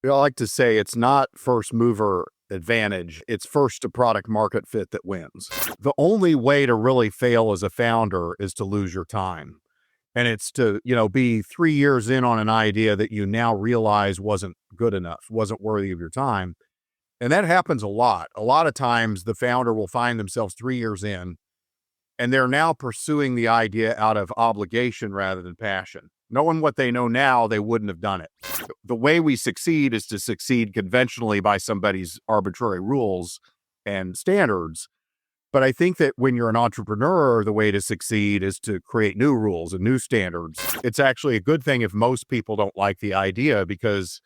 I like to say it's not first mover advantage. It's first to product market fit that wins. The only way to really fail as a founder is to lose your time. And it's to, be 3 years in on an idea that you now realize wasn't good enough, wasn't worthy of your time. And that happens a lot. A lot of times the founder will find themselves 3 years in and they're now pursuing the idea out of obligation rather than passion. Knowing what they know now, they wouldn't have done it. The way we succeed is to succeed conventionally by somebody's arbitrary rules and standards. But I think that when you're an entrepreneur, the way to succeed is to create new rules and new standards. It's actually a good thing if most people don't like the idea because,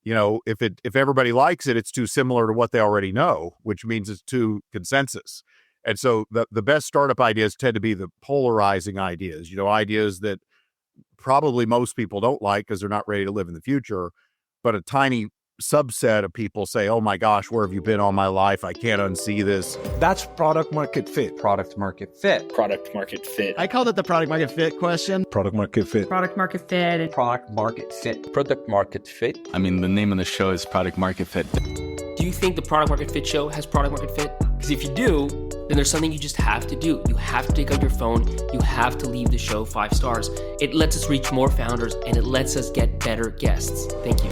if everybody likes it, it's too similar to what they already know, which means it's too consensus. And so the best startup ideas tend to be the polarizing ideas, ideas that probably most people don't like because they're not ready to live in the future. But a tiny subset of people say, oh my gosh, where have you been all my life? I can't unsee this. That's product market fit. Product market fit. Product market fit. I called it the product market fit question. Product market fit. Product market fit. Product market fit. Product market fit. I mean, the name of the show is Product Market Fit. Do you think the product market fit show has product market fit? Because if you do, then there's something you just have to do. You have to take out your phone. You have to leave the show 5 stars. It lets us reach more founders and it lets us get better guests. Thank you.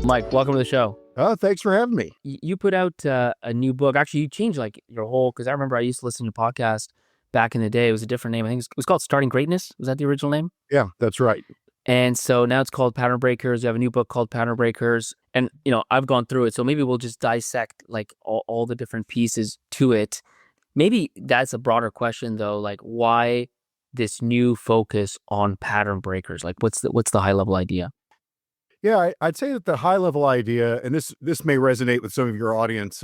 Mike, welcome to the show. Oh, thanks for having me. You put out a new book. Actually, you changed your whole, because I remember I used to listen to podcasts back in the day. It was a different name. I think it was called Starting Greatness. Was that the original name? Yeah, that's right. And so now it's called Pattern Breakers. You have a new book called Pattern Breakers. And, I've gone through it. So maybe we'll just dissect all the different pieces to it. Maybe that's a broader question though. Why this new focus on pattern breakers? What's the high level idea? Yeah, I'd say that the high level idea, and this may resonate with some of your audience.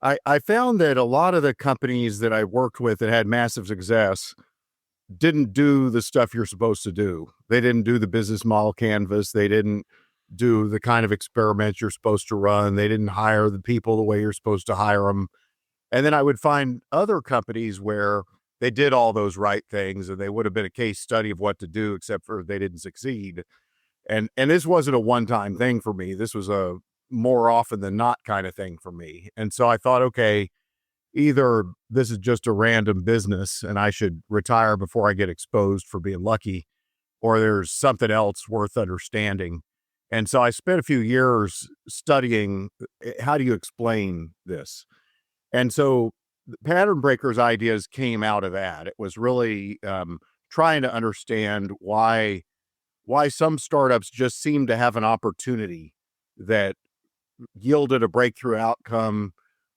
I found that a lot of the companies that I worked with that had massive success didn't do the stuff you're supposed to do. They didn't do the business model canvas. They didn't do the kind of experiments you're supposed to run. They didn't hire the people the way you're supposed to hire them. And then I would find other companies where they did all those right things and they would have been a case study of what to do, except for they didn't succeed. And this wasn't a one-time thing for me. This was a more often than not kind of thing for me. And so I thought, okay, either this is just a random business and I should retire before I get exposed for being lucky, or there's something else worth understanding. And so I spent a few years studying how do you explain this? And so the Pattern Breakers ideas came out of that. It was really trying to understand why some startups just seem to have an opportunity that yielded a breakthrough outcome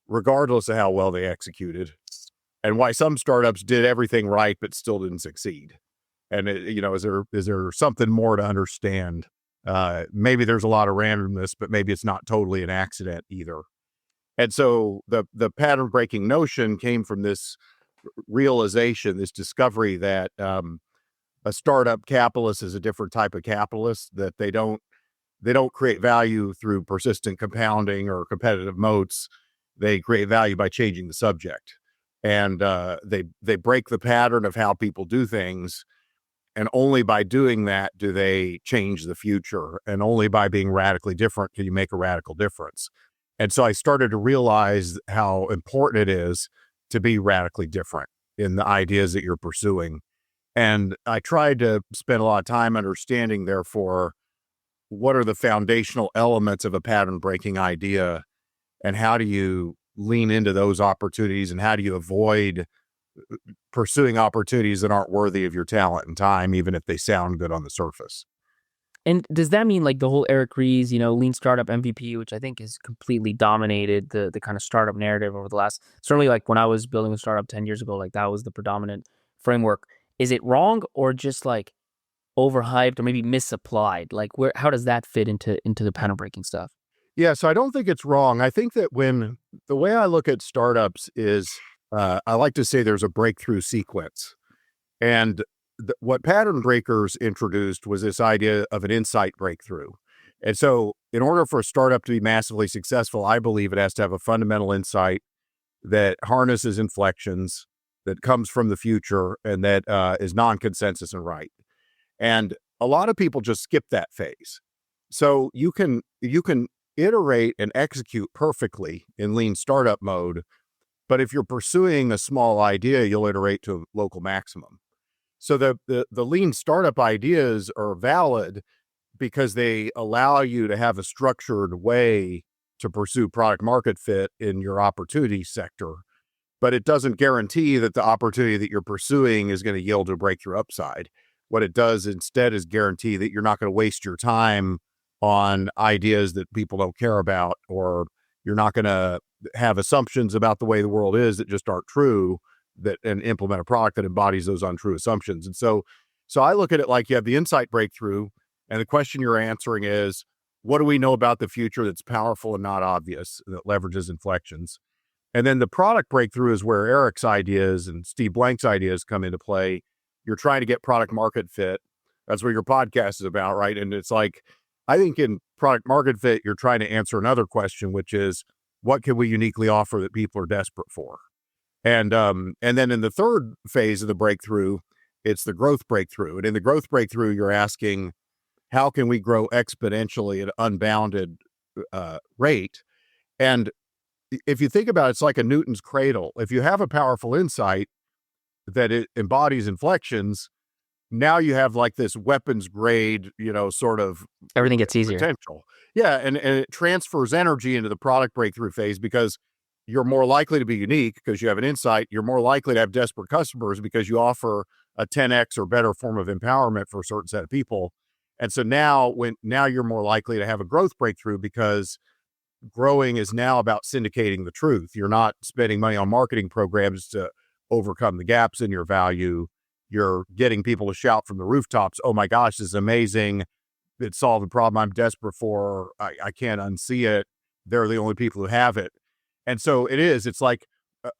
regardless of how well they executed, and why some startups did everything right but still didn't succeed. And is there something more to understand? Maybe there's a lot of randomness, but maybe it's not totally an accident either. And so the pattern breaking notion came from this realization, this discovery that a startup capitalist is a different type of capitalist, that they don't create value through persistent compounding or competitive moats. They create value by changing the subject. And they break the pattern of how people do things. And only by doing that do they change the future. And only by being radically different can you make a radical difference. And so I started to realize how important it is to be radically different in the ideas that you're pursuing. And I tried to spend a lot of time understanding, therefore, what are the foundational elements of a pattern breaking idea, and how do you lean into those opportunities, and how do you avoid pursuing opportunities that aren't worthy of your talent and time, even if they sound good on the surface. And does that mean the whole Eric Ries, lean startup MVP, which I think has completely dominated the kind of startup narrative over the last, certainly when I was building a startup 10 years ago, that was the predominant framework. Is it wrong or just overhyped or maybe misapplied? How does that fit into the pattern breaking stuff? Yeah, so I don't think it's wrong. I think that the way I look at startups is, I like to say there's a breakthrough sequence. And what Pattern Breakers introduced was this idea of an insight breakthrough. And so in order for a startup to be massively successful, I believe it has to have a fundamental insight that harnesses inflections, that comes from the future, and that is non-consensus and right. And a lot of people just skip that phase. So you can iterate and execute perfectly in lean startup mode, but if you're pursuing a small idea, you'll iterate to a local maximum. So the lean startup ideas are valid because they allow you to have a structured way to pursue product market fit in your opportunity sector, but it doesn't guarantee that the opportunity that you're pursuing is going to yield a breakthrough upside. What it does instead is guarantee that you're not going to waste your time on ideas that people don't care about, or you're not going to have assumptions about the way the world is that just aren't true, that and implement a product that embodies those untrue assumptions. And so I look at it like you have the insight breakthrough, and the question you're answering is, what do we know about the future that's powerful and not obvious, that leverages inflections? And then the product breakthrough is where Eric's ideas and Steve Blank's ideas come into play. You're trying to get product market fit. That's what your podcast is about, right? And it's like, I think in product market fit, you're trying to answer another question, which is, what can we uniquely offer that people are desperate for? And then in the third phase of the breakthrough, it's the growth breakthrough. And in the growth breakthrough, you're asking, how can we grow exponentially at an unbounded rate? And if you think about it, it's like a Newton's cradle. If you have a powerful insight that it embodies inflections, now you have like this weapons grade, sort of Everything gets easier. potential. Yeah, and it transfers energy into the product breakthrough phase because you're more likely to be unique because you have an insight. You're more likely to have desperate customers because you offer a 10x or better form of empowerment for a certain set of people. And so now you're more likely to have a growth breakthrough because growing is now about syndicating the truth. You're not spending money on marketing programs to overcome the gaps in your value. You're getting people to shout from the rooftops, oh my gosh, this is amazing. It solved the problem I'm desperate for. I can't unsee it. They're the only people who have it. And so it's like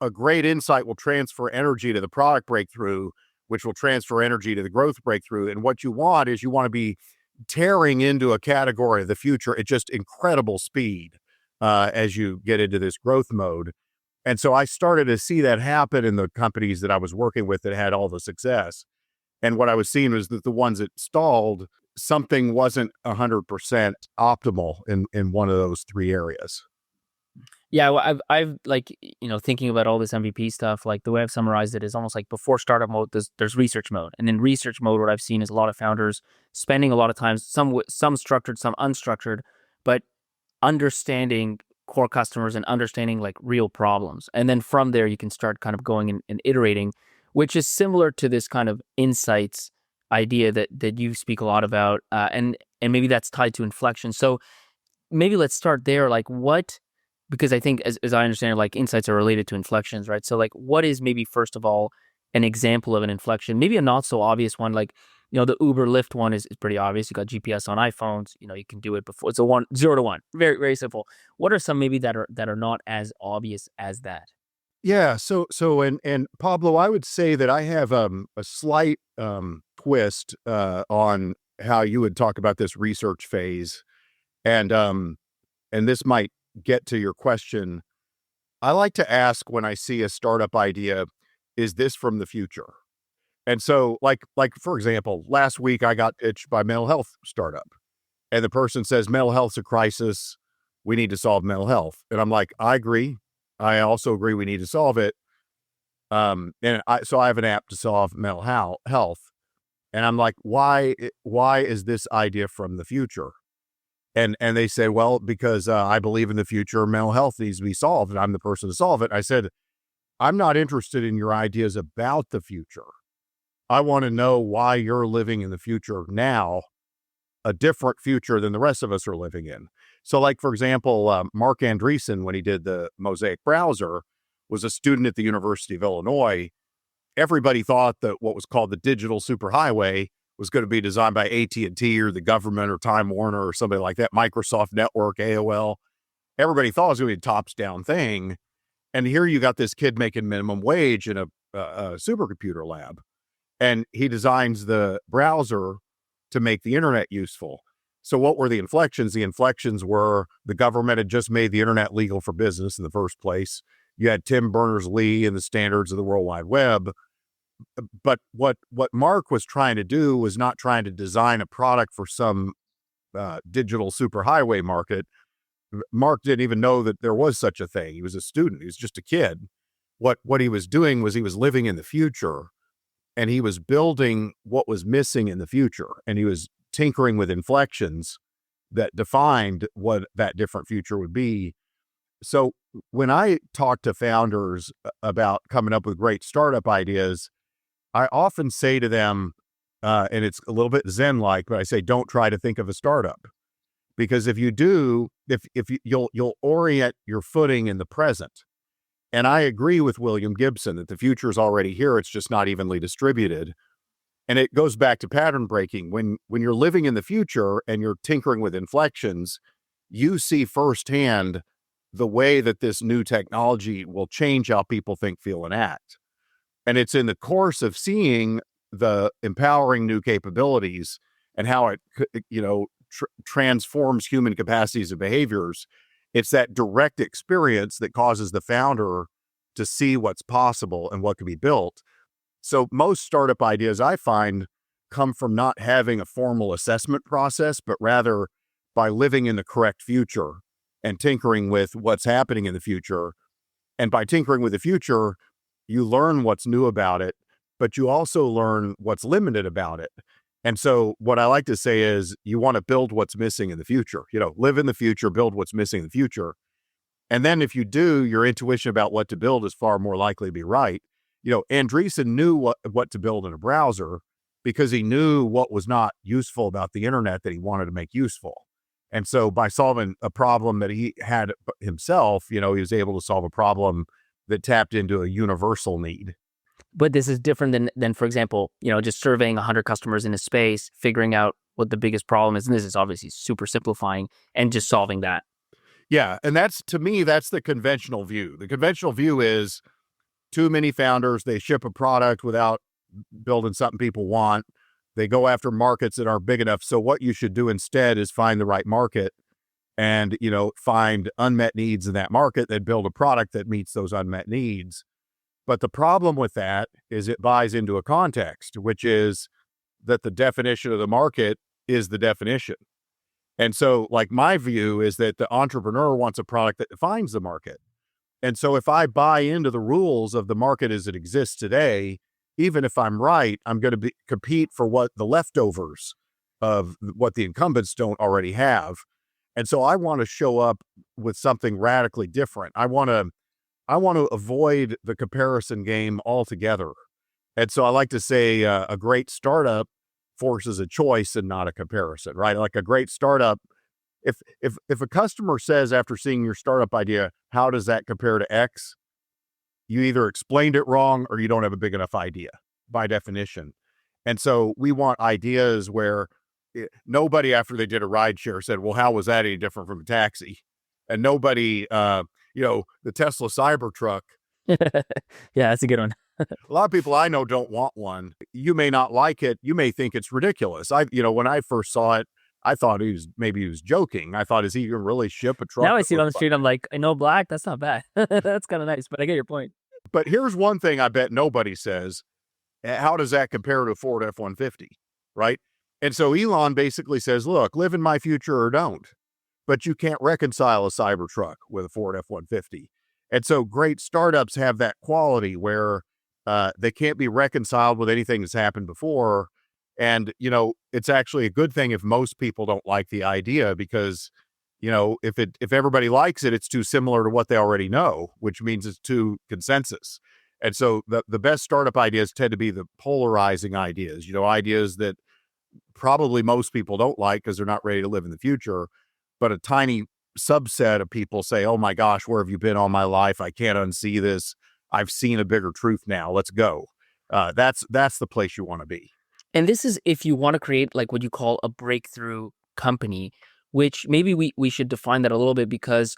a great insight will transfer energy to the product breakthrough, which will transfer energy to the growth breakthrough. And what you want is you want to be tearing into a category of the future at just incredible speed as you get into this growth mode. And so I started to see that happen in the companies that I was working with that had all the success. And what I was seeing was that the ones that stalled, something wasn't 100% optimal in one of those three areas. Yeah, well, I've like, thinking about all this MVP stuff, like the way I've summarized it is almost like before startup mode, there's research mode. And in research mode, what I've seen is a lot of founders spending a lot of time, some structured, some unstructured, but understanding core customers and understanding like real problems. And then from there, you can start kind of going and iterating, which is similar to this kind of insights idea that you speak a lot about. And maybe that's tied to inflection. So maybe let's start there. Like because I think as I understand it, like insights are related to inflections, right? So like what is maybe first of all an example of an inflection, maybe a not so obvious one, like, the Uber Lyft one is pretty obvious. You got GPS on iPhones, you can do it before. It's 0 to 1. Very, very simple. What are some maybe that are not as obvious as that? Yeah. So and Pablo, I would say that I have a slight twist on how you would talk about this research phase. And this might get to your question. I like to ask when I see a startup idea, is this from the future? And so like for example, last week I got pitched by a mental health startup, and the person says mental health's a crisis. We need to solve mental health. And I'm like, I agree. I also agree we need to solve it. So I have an app to solve mental health. And I'm like, why is this idea from the future? And they say, well, because I believe in the future, mental health needs to be solved, and I'm the person to solve it. I said, I'm not interested in your ideas about the future. I want to know why you're living in the future now, a different future than the rest of us are living in. So like, for example, Mark Andreessen, when he did the Mosaic browser, was a student at the University of Illinois. Everybody thought that what was called the digital superhighway was going to be designed by AT&T or the government or Time Warner or somebody like that, Microsoft Network, AOL. Everybody thought it was going to be a tops-down thing. And here you got this kid making minimum wage in a supercomputer lab. And he designs the browser to make the internet useful. So what were the inflections? The inflections were the government had just made the internet legal for business in the first place. You had Tim Berners-Lee and the standards of the World Wide Web. But what Mark was trying to do was not trying to design a product for some digital superhighway market. Mark didn't even know that there was such a thing. He was a student. He was just a kid. What he was doing was he was living in the future, and he was building what was missing in the future, and he was tinkering with inflections that defined what that different future would be. So when I talk to founders about coming up with great startup ideas, I often say to them, and it's a little bit Zen-like, but I say, don't try to think of a startup, because if you do, you'll orient your footing in the present. And I agree with William Gibson that the future is already here; it's just not evenly distributed. And it goes back to pattern breaking. When you're living in the future and you're tinkering with inflections, you see firsthand the way that this new technology will change how people think, feel, and act. And it's in the course of seeing the empowering new capabilities and how it, transforms human capacities and behaviors. It's that direct experience that causes the founder to see what's possible and what can be built. So most startup ideas I find come from not having a formal assessment process, but rather by living in the correct future and tinkering with what's happening in the future. And by tinkering with the future, you learn what's new about it, but you also learn what's limited about it. And so what I like to say is you want to build what's missing in the future, live in the future, build what's missing in the future. And then if you do, your intuition about what to build is far more likely to be right. Andreessen knew what to build in a browser because he knew what was not useful about the internet that he wanted to make useful. And so by solving a problem that he had himself, he was able to solve a problem that tapped into a universal need. But this is different than for example, just surveying 100 customers in a space, figuring out what the biggest problem is. And this is obviously super simplifying and just solving that. Yeah. And to me, that's the conventional view. The conventional view is too many founders, they ship a product without building something people want. They go after markets that aren't big enough. So what you should do instead is find the right market and, find unmet needs in that market, then build a product that meets those unmet needs. But the problem with that is it buys into a context, which is that the definition of the market is the definition. And so my view is that the entrepreneur wants a product that defines the market. And so if I buy into the rules of the market as it exists today, even if I'm right, I'm going to compete for what the leftovers of what the incumbents don't already have. And so I want to show up with something radically different. I want to avoid the comparison game altogether. And so I like to say a great startup forces a choice and not a comparison, right? Like a great startup, if a customer says after seeing your startup idea, how does that compare to X? You either explained it wrong or you don't have a big enough idea by definition. And so we want ideas where nobody after they did a ride share said, well, how was that any different from a taxi? And nobody, the Tesla Cybertruck. Yeah, that's a good one. A lot of people I know don't want one. You may not like it. You may think it's ridiculous. When I first saw it, I thought he was joking. I thought, is he going to really ship a truck? Now I see it on the street. I'm like, I know black. That's not bad. That's kind of nice, but I get your point. But here's one thing I bet nobody says. How does that compare to a Ford F-150, right? And so Elon basically says, look, live in my future or don't. But you can't reconcile a Cybertruck with a Ford F-150. And so great startups have that quality where they can't be reconciled with anything that's happened before. And, it's actually a good thing if most people don't like the idea because, if everybody likes it, it's too similar to what they already know, which means it's too consensus. And so the best startup ideas tend to be the polarizing ideas, ideas that probably most people don't like because they're not ready to live in the future. But a tiny subset of people say, oh my gosh, where have you been all my life? I can't unsee this. I've seen a bigger truth now. Let's go. That's the place you want to be. And this is if you want to create like what you call a breakthrough company, which maybe we should define that a little bit, because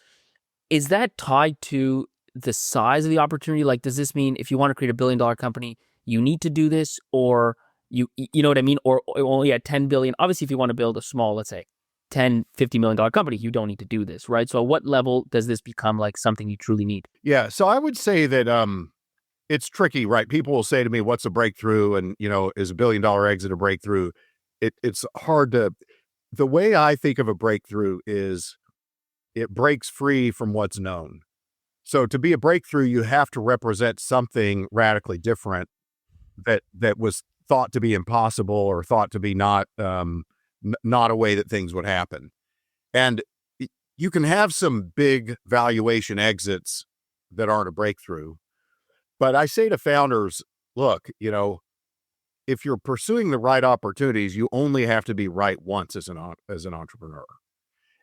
is that tied to the size of the opportunity? Like, does this mean if you want to create $1 billion company, you need to do this, or you know what I mean? Or only at 10 billion, obviously if you want to build a small, let's say $10-50 million company, you don't need to do this, right? So at what level does this become like something you truly need? Yeah. So I would say that, it's tricky, right? People will say to me, what's a breakthrough? And, is $1 billion exit a breakthrough? It's hard to, the way I think of a breakthrough is it breaks free from what's known. So to be a breakthrough, you have to represent something radically different that was thought to be impossible or thought to be not not a way that things would happen. And you can have some big valuation exits that aren't a breakthrough. But I say to founders, look, if you're pursuing the right opportunities, you only have to be right once as an entrepreneur.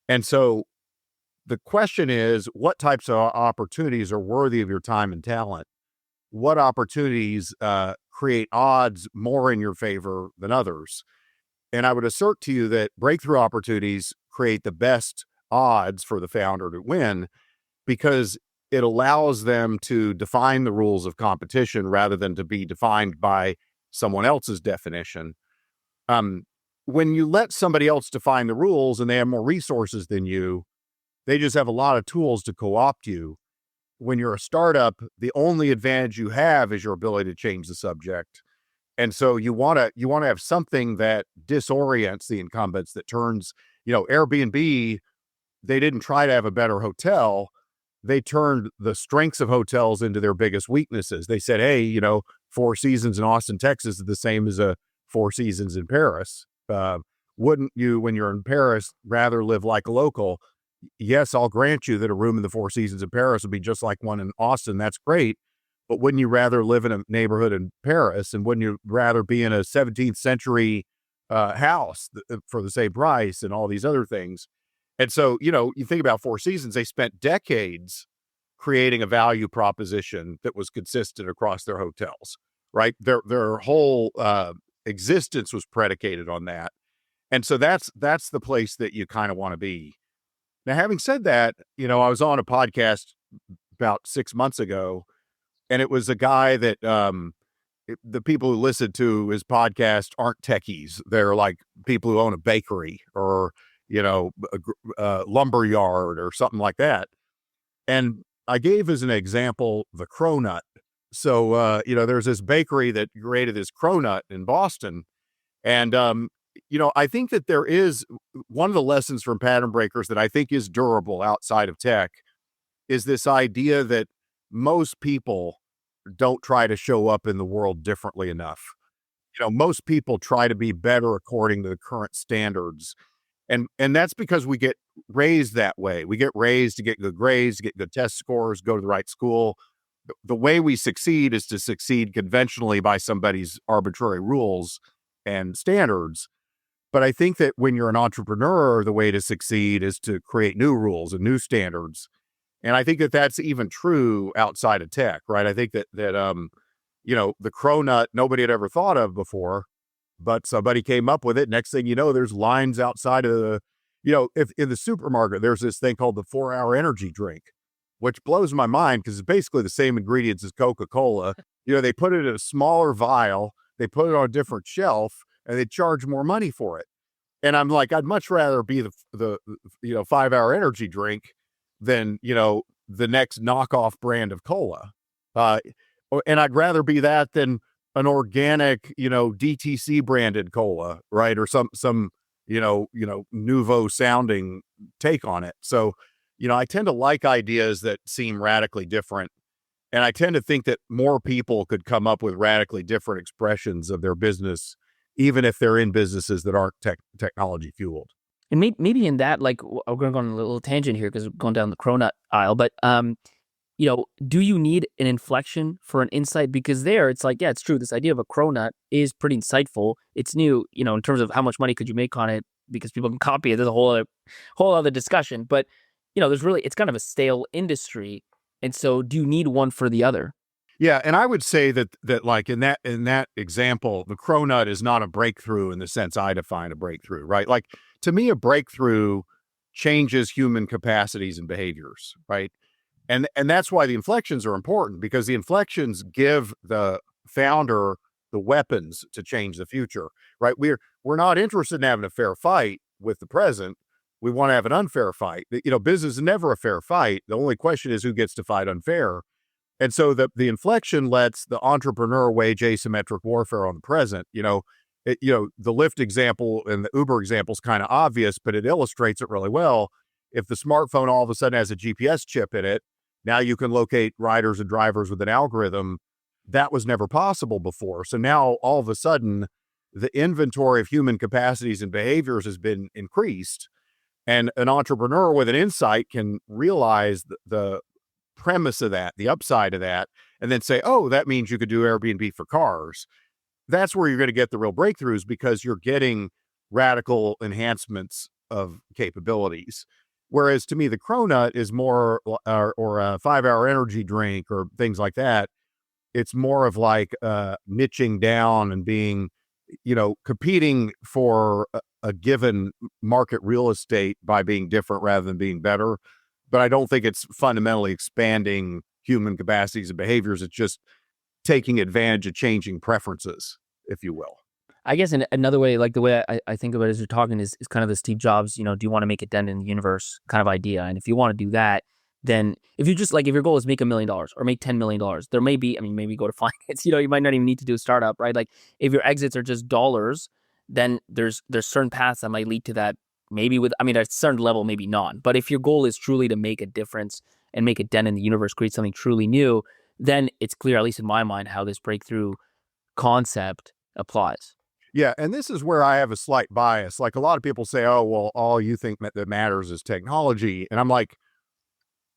And so the question is, what types of opportunities are worthy of your time and talent? What opportunities create odds more in your favor than others? And I would assert to you that breakthrough opportunities create the best odds for the founder to win because it allows them to define the rules of competition rather than to be defined by someone else's definition. When you let somebody else define the rules and they have more resources than you, they just have a lot of tools to co-opt you. When you're a startup, the only advantage you have is your ability to change the subject. And so you want to have something that disorients the incumbents, that turns, Airbnb, they didn't try to have a better hotel. They turned the strengths of hotels into their biggest weaknesses. They said, hey, Four Seasons in Austin, Texas is the same as a Four Seasons in Paris. Wouldn't you, when you're in Paris, rather live like a local? Yes, I'll grant you that a room in the Four Seasons in Paris would be just like one in Austin. That's great. But wouldn't you rather live in a neighborhood in Paris? And wouldn't you rather be in a 17th century house for the same price and all these other things? And so, you think about Four Seasons, they spent decades creating a value proposition that was consistent across their hotels, right? Their whole existence was predicated on that. And so that's the place that you kind of want to be. Now, having said that, I was on a podcast about 6 months ago, and it was a guy that the people who listen to his podcast aren't techies. They're like people who own a bakery or, a lumber yard or something like that. And I gave as an example the cronut. So, there's this bakery that created this cronut in Boston. And, I think that there is one of the lessons from Pattern Breakers that I think is durable outside of tech is this idea that most people don't try to show up in the world differently enough. Most people try to be better according to the current standards. And that's because we get raised that way. We get raised to get good grades, to get good test scores, go to the right school. The way we succeed is to succeed conventionally by somebody's arbitrary rules and standards. But I think that when you're an entrepreneur, the way to succeed is to create new rules and new standards. And I think that that's even true outside of tech, right? I think that the cronut nobody had ever thought of before, but somebody came up with it. Next thing you know, there's lines outside of the, if in the supermarket, there's this thing called the 4-hour energy drink, which blows my mind because it's basically the same ingredients as Coca-Cola. They put it in a smaller vial, they put it on a different shelf, and they charge more money for it. And I'm like, I'd much rather be the 5-hour energy drink than, the next knockoff brand of cola. And I'd rather be that than an organic, DTC branded cola, right? Or some nouveau sounding take on it. So, I tend to like ideas that seem radically different. And I tend to think that more people could come up with radically different expressions of their business, even if they're in businesses that aren't technology fueled. And maybe in that, like, we're going to go on a little tangent here because we're going down the cronut aisle, but, do you need an inflection for an insight? Because there, it's like, yeah, it's true. This idea of a cronut is pretty insightful. It's new, in terms of how much money could you make on it because people can copy it. There's a whole other discussion. But, it's kind of a stale industry. And so do you need one for the other? Yeah, and I would say that like in that example, the cronut is not a breakthrough in the sense I define a breakthrough, right? Like to me, a breakthrough changes human capacities and behaviors, right? And that's why the inflections are important, because the inflections give the founder the weapons to change the future, right? We're not interested in having a fair fight with the present. We want to have an unfair fight. Business is never a fair fight. The only question is who gets to fight unfair. And so the inflection lets the entrepreneur wage asymmetric warfare on the present. The Lyft example and the Uber example is kind of obvious, but it illustrates it really well. If the smartphone all of a sudden has a GPS chip in it, now you can locate riders and drivers with an algorithm. That was never possible before. So now all of a sudden, the inventory of human capacities and behaviors has been increased. And an entrepreneur with an insight can realize the premise of that, the upside of that, and then say, oh, that means you could do Airbnb for cars. That's where you're going to get the real breakthroughs, because you're getting radical enhancements of capabilities. Whereas to me, the Cronut is more, or a 5-hour energy drink or things like that. It's more of like niching down and being, competing for a given market real estate by being different rather than being better. But I don't think it's fundamentally expanding human capacities and behaviors. It's just taking advantage of changing preferences, if you will. I guess in another way, like the way I think about it as you're talking is kind of the Steve Jobs, do you want to make a dent in the universe kind of idea? And if you want to do that, then if you just if your goal is make $1 million or make $10 million, there may be, maybe go to finance, you might not even need to do a startup, right? Like if your exits are just dollars, then there's certain paths that might lead to that. Maybe at a certain level, maybe not. But if your goal is truly to make a difference and make a dent in the universe, create something truly new, then it's clear, at least in my mind, how this breakthrough concept applies. Yeah, and this is where I have a slight bias. Like a lot of people say, oh, well, all you think that matters is technology. And I'm like,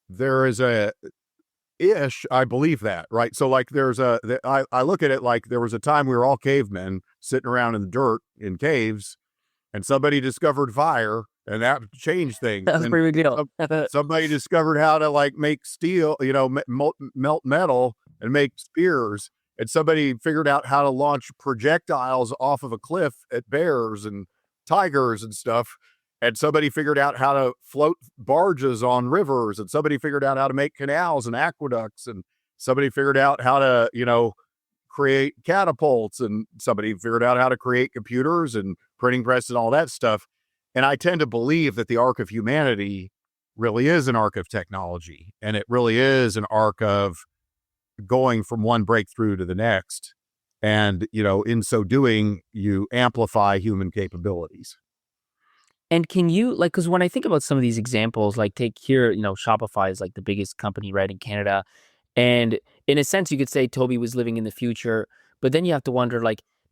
there is I believe that, right? So like I look at it like there was a time we were all cavemen sitting around in the dirt in caves, and somebody discovered fire, and that changed things. That's a pretty big deal. Somebody discovered how to make steel, melt metal and make spears. And somebody figured out how to launch projectiles off of a cliff at bears and tigers and stuff. And somebody figured out how to float barges on rivers. And somebody figured out how to make canals and aqueducts. And somebody figured out how to, create catapults. And somebody figured out how to create computers and printing presses and all that stuff. And I tend to believe that the arc of humanity really is an arc of technology. And it really is an arc of going from one breakthrough to the next. And, in so doing, you amplify human capabilities. And can you, because when I think about some of these examples, take here, Shopify is the biggest company, right, in Canada. And in a sense, you could say Toby was living in the future, but then you have to wonder,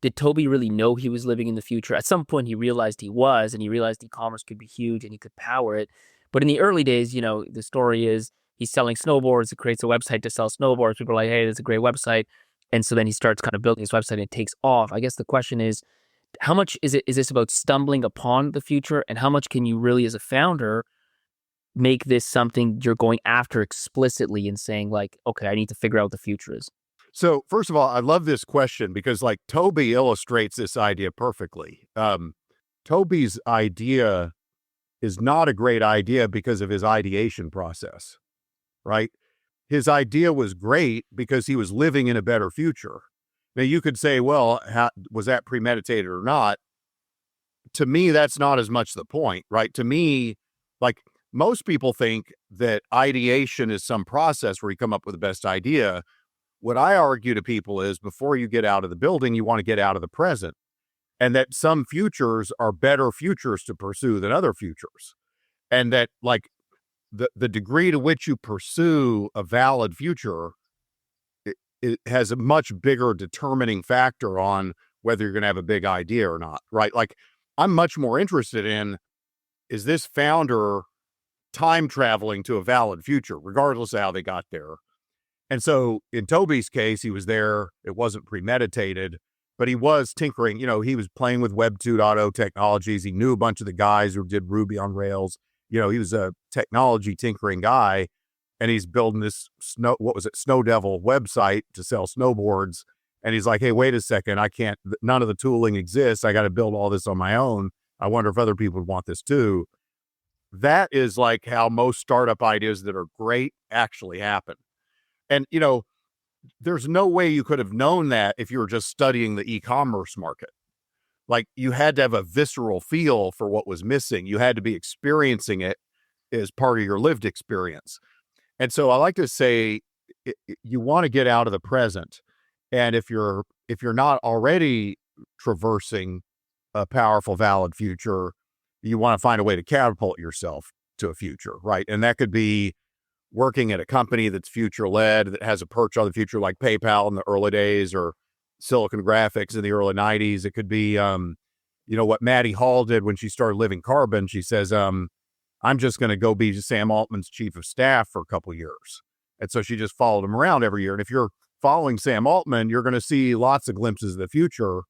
did Toby really know he was living in the future? At some point, he realized he was, and he realized e-commerce could be huge and he could power it. But in the early days, the story is he's selling snowboards. He creates a website to sell snowboards. People are like, hey, this is a great website. And so then he starts kind of building his website and it takes off. I guess the question is, how much is this about stumbling upon the future? And how much can you really, as a founder, make this something you're going after explicitly and saying okay, I need to figure out what the future is? So first of all, I love this question because Toby illustrates this idea perfectly. Toby's idea is not a great idea because of his ideation process, right? His idea was great because he was living in a better future. Now you could say, well, was that premeditated or not? To me, that's not as much the point, right? To me, most people think that ideation is some process where you come up with the best idea. What I argue to people is before you get out of the building, you want to get out of the present, and that some futures are better futures to pursue than other futures. And that the degree to which you pursue a valid future, it has a much bigger determining factor on whether you're going to have a big idea or not, right? I'm much more interested in, is this founder time traveling to a valid future, regardless of how they got there? And so in Toby's case, he was there. It wasn't premeditated, but he was tinkering. He was playing with Web 2.0 technologies. He knew a bunch of the guys who did Ruby on Rails. He was a technology tinkering guy, and he's building this Snow Devil website to sell snowboards. And he's like, hey, wait a second. None of the tooling exists. I got to build all this on my own. I wonder if other people would want this too. That is how most startup ideas that are great actually happen. And, there's no way you could have known that if you were just studying the e-commerce market. You had to have a visceral feel for what was missing. You had to be experiencing it as part of your lived experience. And so I like to say, you want to get out of the present. And if you're not already traversing a powerful, valid future. You want to find a way to catapult yourself to a future, right? And that could be working at a company that's future led, that has a perch on the future, like PayPal in the early days or Silicon Graphics in the early 90s. It could be, what Maddie Hall did when she started Living Carbon. She says, I'm just going to go be Sam Altman's chief of staff for a couple years. And so she just followed him around every year. And if you're following Sam Altman, you're going to see lots of glimpses of the future,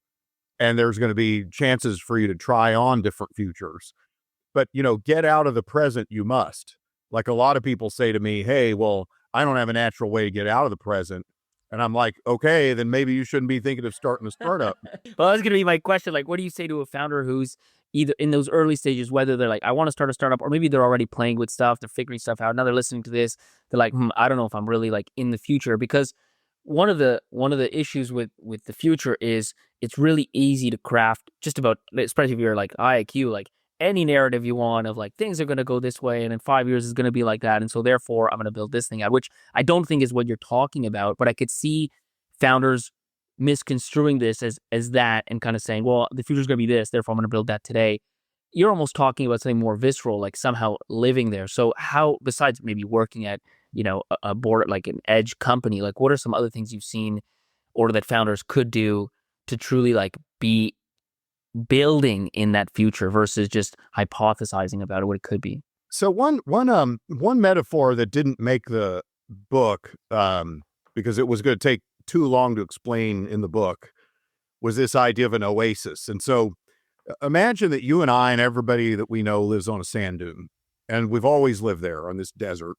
and there's going to be chances for you to try on different futures. But, get out of the present, you must. Like a lot of people say to me, hey, well, I don't have a natural way to get out of the present. And I'm like, okay, then maybe you shouldn't be thinking of starting a startup. Well, that's going to be my question. Like, what do you say to a founder who's either in those early stages, whether they're like, I want to start a startup, or maybe they're already playing with stuff, they're figuring stuff out. Now they're listening to this. They're like, I don't know if I'm really like in the future, because one of the issues with the future is it's really easy to craft just about, especially if you're like IIQ, like any narrative you want of like things are going to go this way and in 5 years it's going to be like that. And so therefore I'm going to build this thing out, which I don't think is what you're talking about, but I could see founders misconstruing this as that and kind of saying, well, the future is going to be this, therefore I'm going to build that today. You're almost talking about something more visceral, like somehow living there. So how, besides maybe working at, a board, like an edge company, like what are some other things you've seen or that founders could do to truly like be building in that future versus just hypothesizing about it, what it could be? So one metaphor that didn't make the book, because it was going to take too long to explain in the book, was this idea of an oasis. And so imagine that you and I and everybody that we know lives on a sand dune, and we've always lived there on this desert.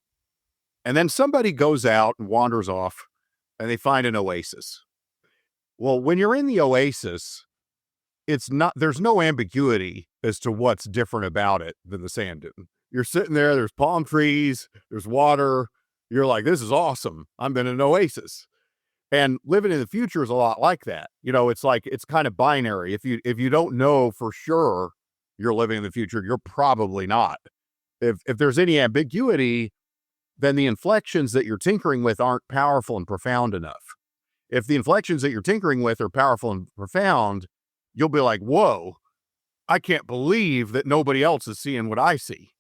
And then somebody goes out and wanders off and they find an oasis. Well, when you're in the oasis, there's no ambiguity as to what's different about it than the sand dune. You're sitting there, there's palm trees, there's water. You're like, this is awesome. I'm in an oasis. And living in the future is a lot like that. It's like, it's kind of binary. If you don't know for sure you're living in the future, you're probably not. If there's any ambiguity, then the inflections that you're tinkering with aren't powerful and profound enough. If the inflections that you're tinkering with are powerful and profound, you'll be like, whoa, I can't believe that nobody else is seeing what I see.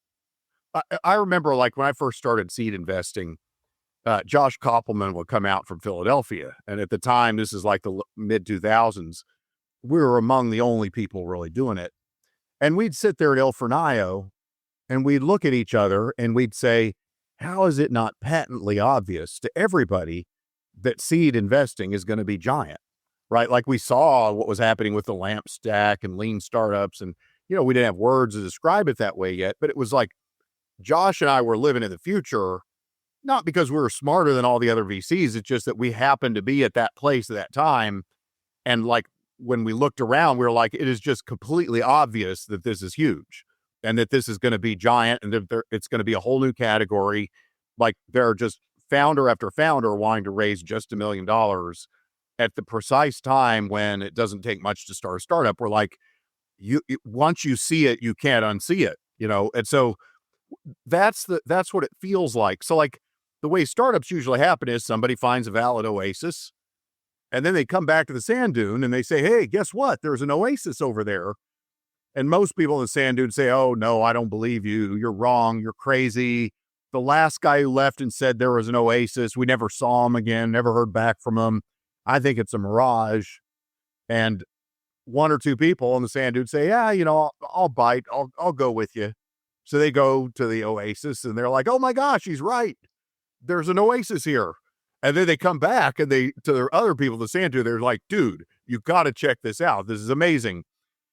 I remember like when I first started seed investing, Josh Koppelman would come out from Philadelphia. And at the time, this is like the mid 2000s, we were among the only people really doing it. And we'd sit there at El Fornillo and we'd look at each other and we'd say, how is it not patently obvious to everybody that seed investing is going to be giant, right? Like we saw what was happening with the lamp stack and lean startups. And, we didn't have words to describe it that way yet, but it was like Josh and I were living in the future, not because we were smarter than all the other VCs. It's just that we happened to be at that place at that time. And like, when we looked around, we were like, it is just completely obvious that this is huge and that this is going to be giant and that it's going to be a whole new category. Like there are just founder after founder wanting to raise just $1 million at the precise time when it doesn't take much to start a startup. We're like, once you see it, you can't unsee it, And so that's what it feels like. So like the way startups usually happen is somebody finds a valid oasis and then they come back to the sand dune and they say, hey, guess what? There's an oasis over there. And most people in the sand dune say, oh, no, I don't believe you. You're wrong. You're crazy. The last guy who left and said there was an oasis, we never saw him again, never heard back from him. I think it's a mirage. And one or two people in the sand dune say, yeah, I'll bite. I'll go with you. So they go to the oasis and they're like, oh my gosh, he's right. There's an oasis here. And then they come back and to their other people in the sand dune, they're like, dude, you got to check this out. This is amazing.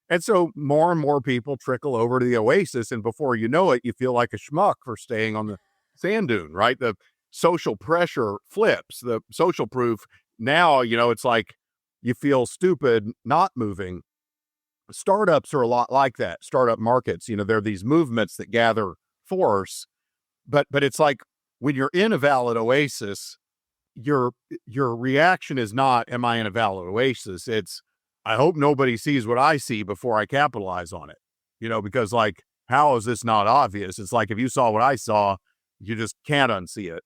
And so more and more people trickle over to the oasis. And before you know it, you feel like a schmuck for staying on the sand dune, right? The social pressure flips, the social proof. Now, it's like you feel stupid not moving. Startups are a lot like that. Startup markets, they're these movements that gather force. But it's like when you're in a valid oasis, your reaction is not, am I in a valid oasis? It's, I hope nobody sees what I see before I capitalize on it, because like, how is this not obvious? It's like, if you saw what I saw, you just can't unsee it.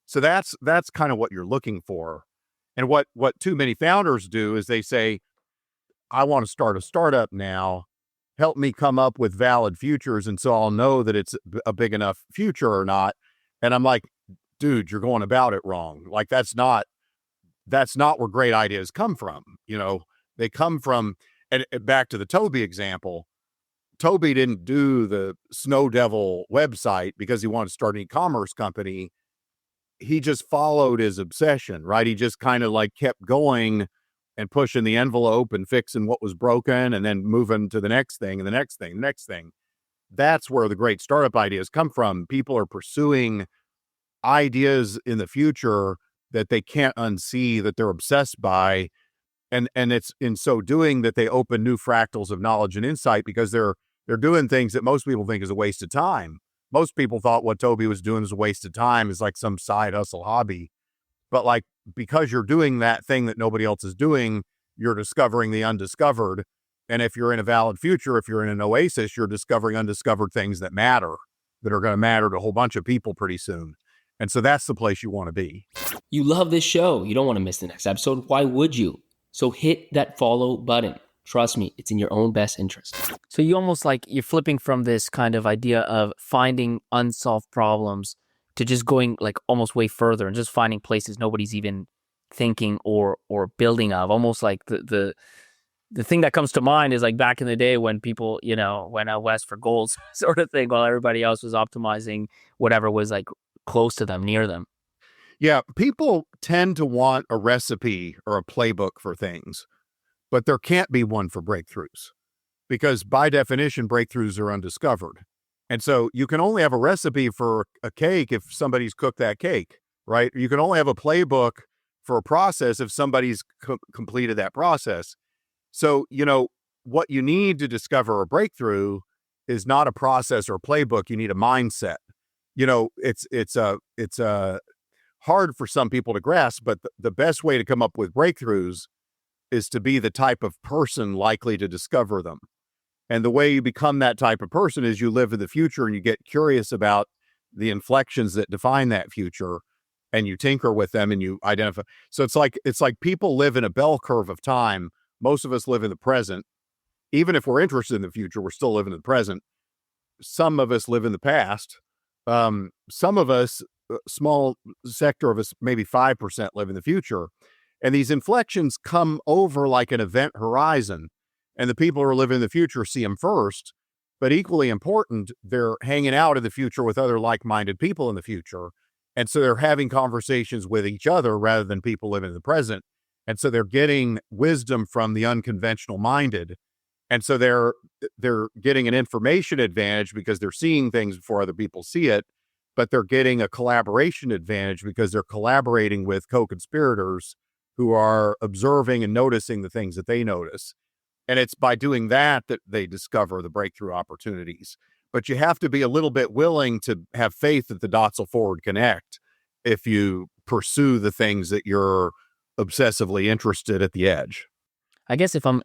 So that's kind of what you're looking for. And what too many founders do is they say, I want to start a startup now. Help me come up with valid futures. And so I'll know that it's a big enough future or not. And I'm like, dude, you're going about it wrong. Like, that's not where great ideas come from. They come from, and back to the Toby example, Toby didn't do the Snow Devil website because he wanted to start an e-commerce company. He just followed his obsession, right? He just kind of like kept going and pushing the envelope and fixing what was broken and then moving to the next thing and the next thing, the next thing. That's where the great startup ideas come from. People are pursuing ideas in the future that they can't unsee, that they're obsessed by. And it's in so doing that they open new fractals of knowledge and insight, because they're doing things that most people think is a waste of time. Most people thought what Toby was doing was a waste of time, is like some side hustle hobby. But like, because you're doing that thing that nobody else is doing, you're discovering the undiscovered. And if you're in a valid future, if you're in an oasis, you're discovering undiscovered things that matter, that are going to matter to a whole bunch of people pretty soon. And so that's the place you want to be. You love this show. You don't want to miss the next episode. Why would you? So hit that follow button. Trust me, it's in your own best interest. So you almost like you're flipping from this kind of idea of finding unsolved problems to just going like almost way further and just finding places nobody's even thinking or building of. Almost like the thing that comes to mind is like back in the day when people, went out west for gold sort of thing, while everybody else was optimizing whatever was like close to them, near them. Yeah, people tend to want a recipe or a playbook for things, but there can't be one for breakthroughs, because by definition, breakthroughs are undiscovered. And so you can only have a recipe for a cake if somebody's cooked that cake, right? You can only have a playbook for a process if somebody's completed that process. So, what you need to discover a breakthrough is not a process or a playbook. You need a mindset. It's hard for some people to grasp, but the best way to come up with breakthroughs is to be the type of person likely to discover them. And the way you become that type of person is you live in the future and you get curious about the inflections that define that future, and you tinker with them and you identify. So it's like people live in a bell curve of time. Most of us live in the present. Even if we're interested in the future, we're still living in the present. Some of us live in the past. Some of us, a small sector of us, maybe 5%, live in the future. And these inflections come over like an event horizon. And the people who are living in the future see them first. But equally important, they're hanging out in the future with other like-minded people in the future. And so they're having conversations with each other rather than people living in the present. And so they're getting wisdom from the unconventional minded. And so they're getting an information advantage because they're seeing things before other people see it, but they're getting a collaboration advantage because they're collaborating with co-conspirators who are observing and noticing the things that they notice. And it's by doing that that they discover the breakthrough opportunities. But you have to be a little bit willing to have faith that the dots will forward connect if you pursue the things that you're obsessively interested at the edge. I guess if I'm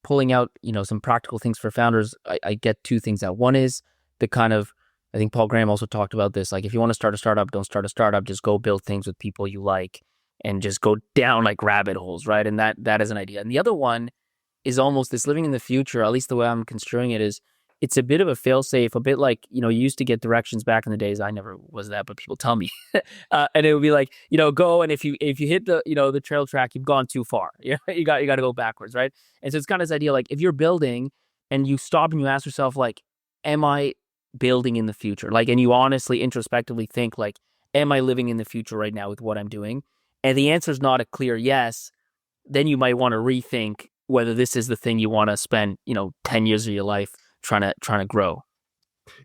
pulling out, some practical things for founders, I get two things out. One is the kind of, I think Paul Graham also talked about this, like if you want to start a startup, don't start a startup, just go build things with people you like and just go down like rabbit holes, right? And that is an idea. And the other one is almost this living in the future, at least the way I'm construing it is, it's a bit of a fail-safe, a bit like, you used to get directions back in the days. I never was that, but people tell me. And it would be like, go, and if you hit the, the trail track, you've gone too far. You got to go backwards, right? And so it's kind of this idea, like if you're building and you stop and you ask yourself, like, am I building in the future? Like, and you honestly, introspectively think, like, am I living in the future right now with what I'm doing? And the answer is not a clear yes. Then you might want to rethink whether this is the thing you want to spend, 10 years of your life trying to grow.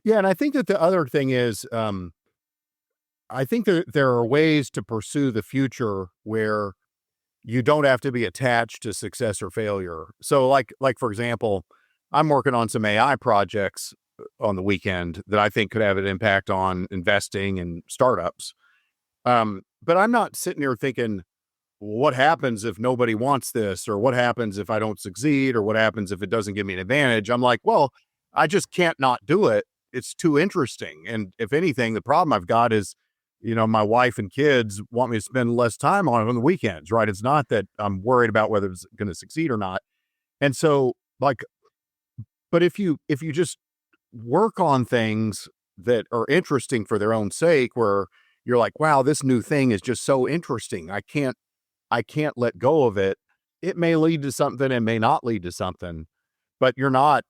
Yeah. And I think that the other thing is, I think that there are ways to pursue the future where you don't have to be attached to success or failure. So like for example, I'm working on some AI projects on the weekend that I think could have an impact on investing in startups. But I'm not sitting here thinking, what happens if nobody wants this, or what happens if I don't succeed, or what happens if it doesn't give me an advantage? I'm like, well, I just can't not do it. It's too interesting. And if anything, the problem I've got is, my wife and kids want me to spend less time on it on the weekends, right? It's not that I'm worried about whether it's going to succeed or not. And so like, but if you just work on things that are interesting for their own sake, where you're like, wow, this new thing is just so interesting. I can't let go of it. It may lead to something and may not lead to something, but you're not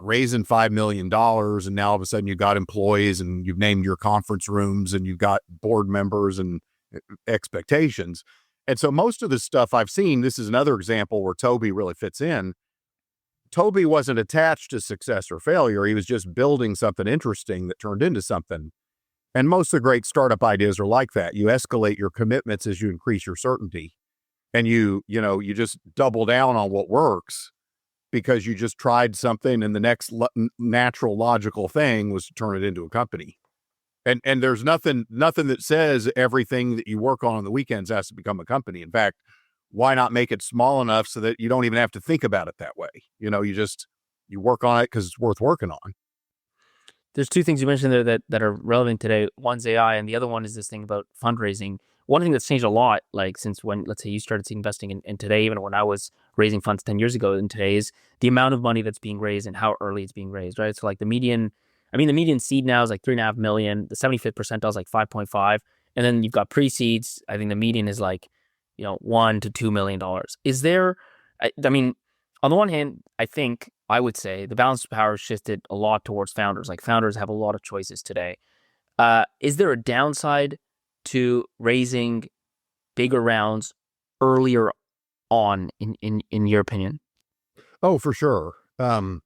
raising $5 million and now all of a sudden you've got employees and you've named your conference rooms and you've got board members and expectations. And so most of the stuff I've seen, this is another example where Toby really fits in. Toby wasn't attached to success or failure. He was just building something interesting that turned into something. And most of the great startup ideas are like that. You escalate your commitments as you increase your certainty. And you just double down on what works because you just tried something and the next natural logical thing was to turn it into a company. And there's nothing that says everything that you work on the weekends has to become a company. In fact, why not make it small enough so that you don't even have to think about it that way? You work on it because it's worth working on. There's two things you mentioned there that are relevant today. One's AI, and the other one is this thing about fundraising. One thing that's changed a lot, like since when, let's say, you started investing in today, even when I was raising funds 10 years ago, and today is the amount of money that's being raised and how early it's being raised, right? So like the median seed now is like 3.5 million. The 75th percentile is like 5.5. And then you've got pre-seeds. I think the median is like, $1 to $2 million. Is there, I mean, on the one hand, I would say the balance of power shifted a lot towards founders. Like founders have a lot of choices today. Is there a downside to raising bigger rounds earlier on in your opinion? Oh, for sure. The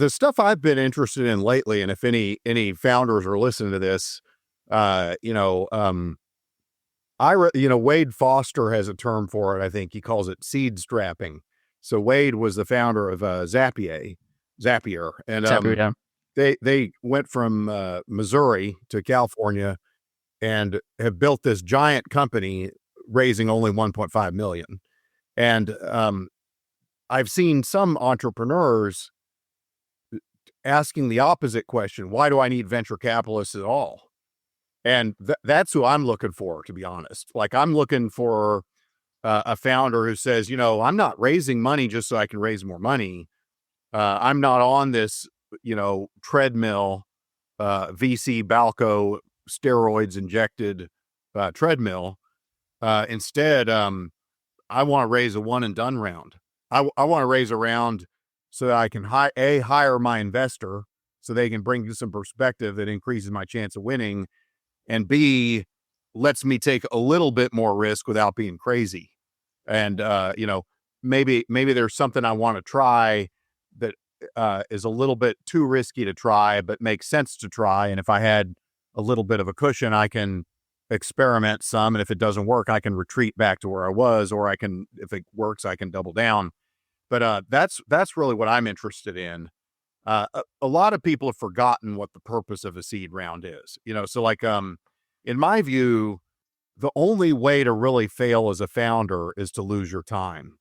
stuff I've been interested in lately, and if any founders are listening to this, Wade Foster has a term for it. I think he calls it seed strapping. So Wade was the founder of Zapier, and they went from Missouri to California and have built this giant company raising only 1.5 million. And I've seen some entrepreneurs asking the opposite question: why do I need venture capitalists at all? And that's who I'm looking for, to be honest. Like, I'm looking for a founder who says, I'm not raising money just so I can raise more money. I'm not on this, treadmill, VC Balco steroids injected treadmill. Instead, I want to raise a one and done round. I want to raise a round so that I can hire my investor so they can bring some perspective that increases my chance of winning, and B, lets me take a little bit more risk without being crazy. And, maybe there's something I want to try that is a little bit too risky to try, but makes sense to try. And if I had a little bit of a cushion, I can experiment some. And if it doesn't work, I can retreat back to where I was, or if it works, I can double down. But that's really what I'm interested in. A lot of people have forgotten what the purpose of a seed round is, so like, in my view, the only way to really fail as a founder is to lose your time.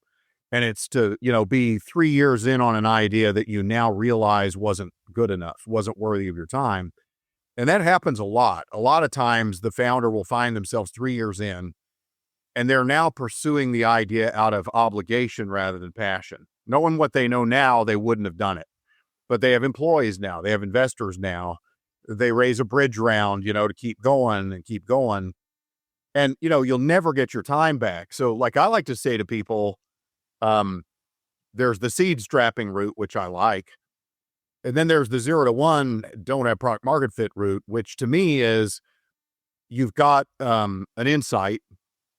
And it's to, be 3 years in on an idea that you now realize wasn't good enough, wasn't worthy of your time. And that happens a lot. A lot of times the founder will find themselves 3 years in and they're now pursuing the idea out of obligation rather than passion. Knowing what they know now, they wouldn't have done it. But they have employees now, they have investors now. They raise a bridge round, to keep going and keep going. And, you'll never get your time back. So like I like to say to people, there's the seed strapping route, which I like. And then there's the 0 to 1, don't have product market fit route, which to me is you've got an insight.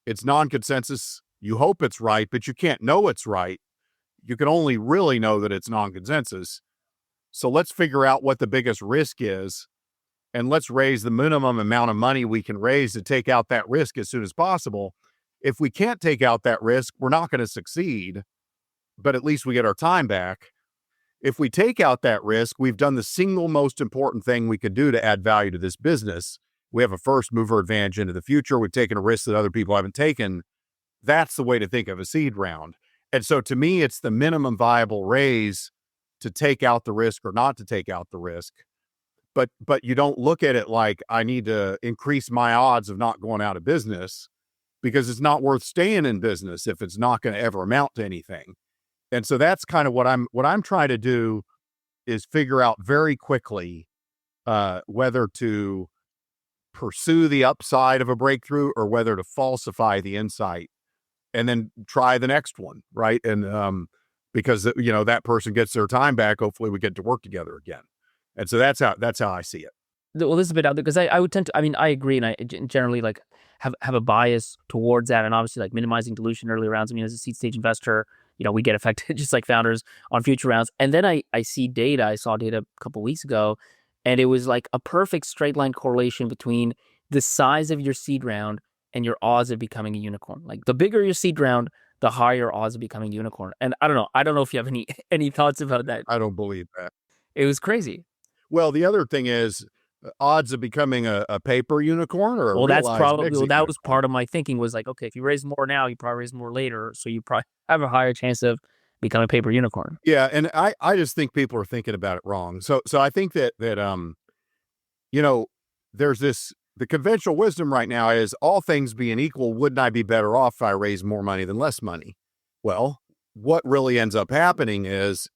It's non-consensus. You hope it's right, but you can't know it's right. You can only really know that it's non-consensus. So let's figure out what the biggest risk is, and let's raise the minimum amount of money we can raise to take out that risk as soon as possible. If we can't take out that risk, we're not going to succeed, but at least we get our time back. If we take out that risk, we've done the single most important thing we could do to add value to this business. We have a first mover advantage into the future. We've taken a risk that other people haven't taken. That's the way to think of a seed round. And so to me, it's the minimum viable raise to take out the risk or not to take out the risk. But you don't look at it like I need to increase my odds of not going out of business, because it's not worth staying in business if it's not going to ever amount to anything. And so that's kind of what I'm trying to do is figure out very quickly whether to pursue the upside of a breakthrough or whether to falsify the insight and then try the next one, right? And because that person gets their time back, hopefully we get to work together again. And so that's how I see it. Well, this is a bit out there because I would tend to. I mean, I agree, and I generally like have a bias towards that, and obviously like minimizing dilution early rounds. I mean, as a seed stage investor, we get affected just like founders on future rounds. And then I see data. I saw data a couple weeks ago, and it was like a perfect straight line correlation between the size of your seed round and your odds of becoming a unicorn. Like the bigger your seed round, the higher odds of becoming a unicorn. And I don't know. I don't know if you have any any thoughts about that. I don't believe that. It was crazy. Well, the other thing is odds of becoming a paper unicorn or a Well, that's realized probably exit that was unicorn. part of my thinking was like, okay, if you raise more now, you probably raise more later, so you probably have a higher chance of becoming a paper unicorn. Yeah, and I just think people are thinking about it wrong. So I think that there's the conventional wisdom right now is all things being equal, wouldn't I be better off if I raise more money than less money? Well, what really ends up happening is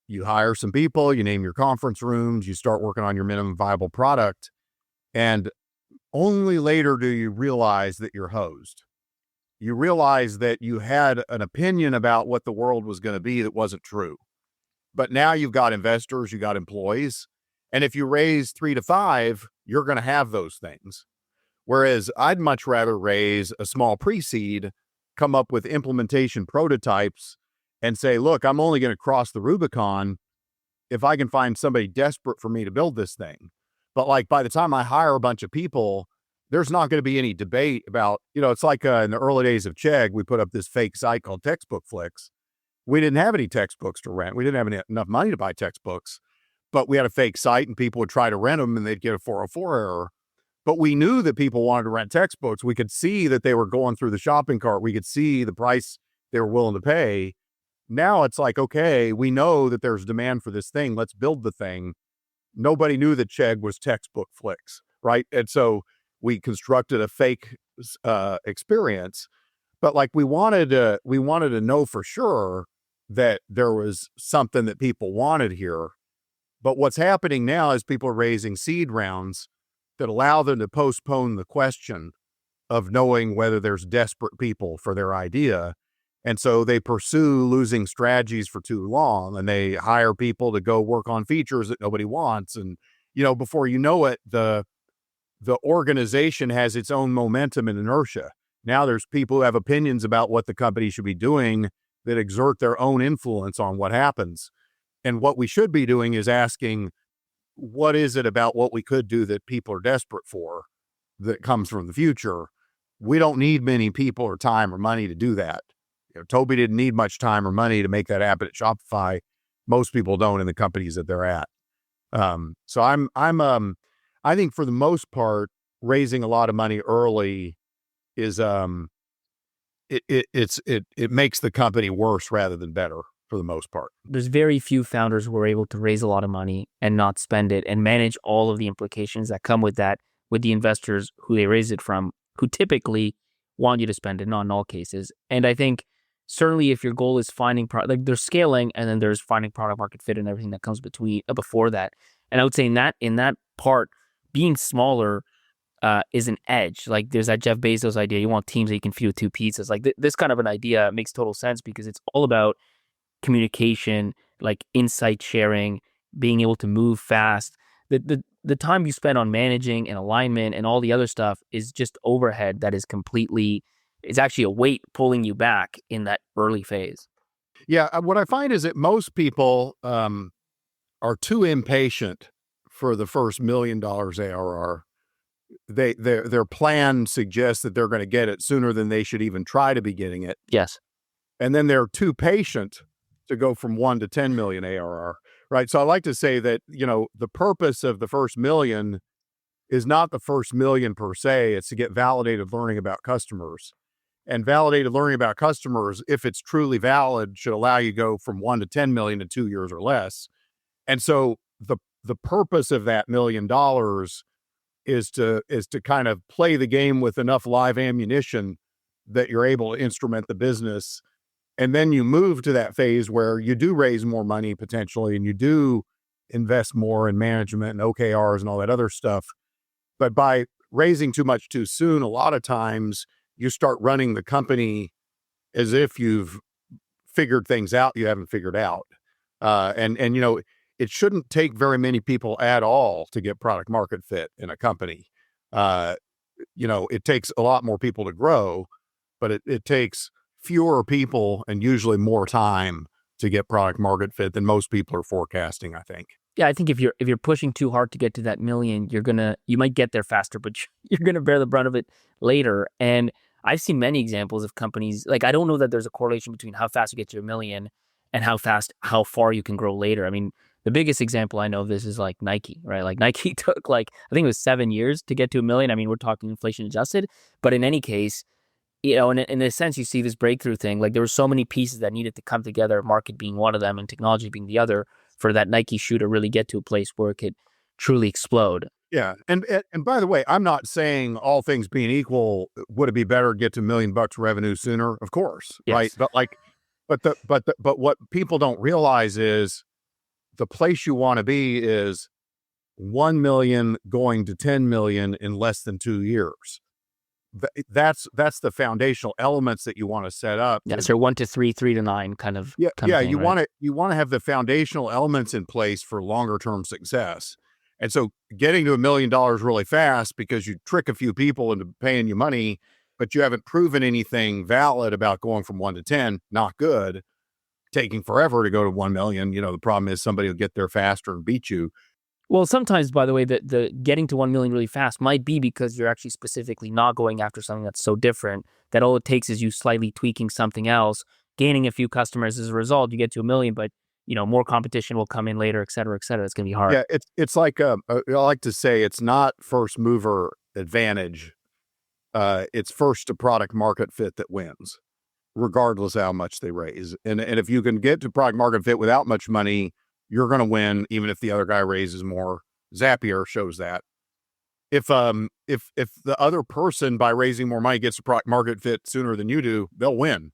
you hire some people, you name your conference rooms, you start working on your minimum viable product, and only later do you realize that you're hosed. You realize that you had an opinion about what the world was going to be that wasn't true. But now you've got investors, you got employees, and if you raise 3 to 5, you're going to have those things. Whereas I'd much rather raise a small pre-seed, come up with implementation prototypes, and say, look, I'm only going to cross the Rubicon if I can find somebody desperate for me to build this thing. But like by the time I hire a bunch of people, there's not going to be any debate about, it's like in the early days of Chegg, we put up this fake site called Textbook Flicks. We didn't have any textbooks to rent. We didn't have enough money to buy textbooks, but we had a fake site and people would try to rent them and they'd get a 404 error. But we knew that people wanted to rent textbooks. We could see that they were going through the shopping cart. We could see the price they were willing to pay. Now it's like, okay, we know that there's demand for this thing. Let's build the thing. Nobody knew that Chegg was Textbook Flicks, right? And so we constructed a fake experience, but like we wanted to know for sure that there was something that people wanted here. But what's happening now is people are raising seed rounds that allow them to postpone the question of knowing whether there's desperate people for their idea. And so they pursue losing strategies for too long, and they hire people to go work on features that nobody wants. And, before you know it, the organization has its own momentum and inertia. Now there's people who have opinions about what the company should be doing that exert their own influence on what happens. And what we should be doing is asking, what is it about what we could do that people are desperate for that comes from the future? We don't need many people or time or money to do that. Toby didn't need much time or money to make that happen at Shopify. Most people don't in the companies that they're at. So I think for the most part, raising a lot of money early is it makes the company worse rather than better for the most part. There's very few founders who are able to raise a lot of money and not spend it and manage all of the implications that come with that, with the investors who they raise it from, who typically want you to spend it, not in all cases. And I think certainly if your goal is finding like there's scaling and then there's finding product market fit and everything that comes before that. And I would say in that part, being smaller is an edge. Like there's that Jeff Bezos idea. You want teams that you can feed with 2 pizzas. Like this kind of an idea makes total sense because it's all about communication, like insight sharing, being able to move fast. The time you spend on managing and alignment and all the other stuff is just overhead that is it's actually a weight pulling you back in that early phase. Yeah, what I find is that most people are too impatient for the first $1 million ARR. Their plan suggests that they're going to get it sooner than they should even try to be getting it. Yes. And then they're too patient to go from 1 to 10 million ARR, right? So I like to say that, the purpose of the first million is not the first million per se. It's to get validated learning about customers. And validated learning about customers, if it's truly valid, should allow you to go from 1 to 10 million in 2 years or less. And so the purpose of that $1 million is to kind of play the game with enough live ammunition that you're able to instrument the business And then you move to that phase where you do raise more money potentially, and you do invest more in management and OKRs and all that other stuff. But by raising too much too soon, a lot of times you start running the company as if you've figured things out you haven't figured out. And it shouldn't take very many people at all to get product market fit in a company. It takes a lot more people to grow, but it takes fewer people and usually more time to get product market fit than most people are forecasting, I think. Yeah, I think if you're pushing too hard to get to that million, you might get there faster, but you're gonna bear the brunt of it later. And I've seen many examples of companies, like, I don't know that there's a correlation between how fast you get to a million and how far you can grow later. I mean, the biggest example I know of this is like Nike, right? Like Nike took, like, I think it was 7 years to get to a million. I mean, we're talking inflation adjusted, but in any case, in a sense, you see this breakthrough thing. Like, there were so many pieces that needed to come together, market being one of them and technology being the other, for that Nike shoe to really get to a place where it could truly explode. Yeah. And by the way, I'm not saying all things being equal, would it be better to get to $1 million revenue sooner? Of course. Yes. Right. But what people don't realize is the place you want to be is 1 million going to 10 million in less than 2 years. That's the foundational elements that you want to set up. Yeah, so 1 to 3, 3 to 9 kind of Yeah, thing, you right? want to have the foundational elements in place for longer term success. And so getting to $1 million really fast because you trick a few people into paying you money, but you haven't proven anything valid about going from 1 to 10, not good. Taking forever to go to 1 million, the problem is somebody will get there faster and beat you. Well, sometimes, by the way, the getting to 1 million really fast might be because you're actually specifically not going after something that's so different that all it takes is you slightly tweaking something else, gaining a few customers as a result. You get to 1 million, but more competition will come in later, et cetera, et cetera. It's going to be hard. Yeah, it's like I like to say it's not first mover advantage. It's first to product market fit that wins, regardless of how much they raise. And if you can get to product market fit without much money, you're going to win, even if the other guy raises more. Zapier shows that. If the other person by raising more money gets to product market fit sooner than you do, they'll win.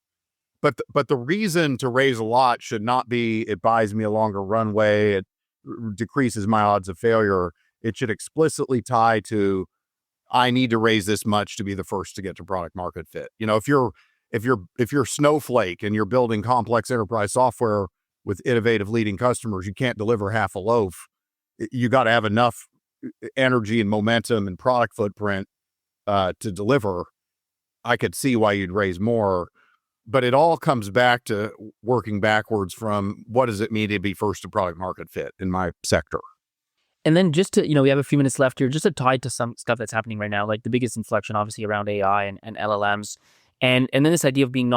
But the reason to raise a lot should not be it buys me a longer runway, it decreases my odds of failure. It should explicitly tie to I need to raise this much to be the first to get to product market fit. If you're Snowflake and you're building complex enterprise software with innovative leading customers, you can't deliver half a loaf. You got to have enough energy and momentum and product footprint to deliver. I could see why you'd raise more, but it all comes back to working backwards from what does it mean to be first to product market fit in my sector. And then just to, we have a few minutes left here, just to tie to some stuff that's happening right now, like the biggest inflection, obviously, around AI and LLMs. And then this idea of being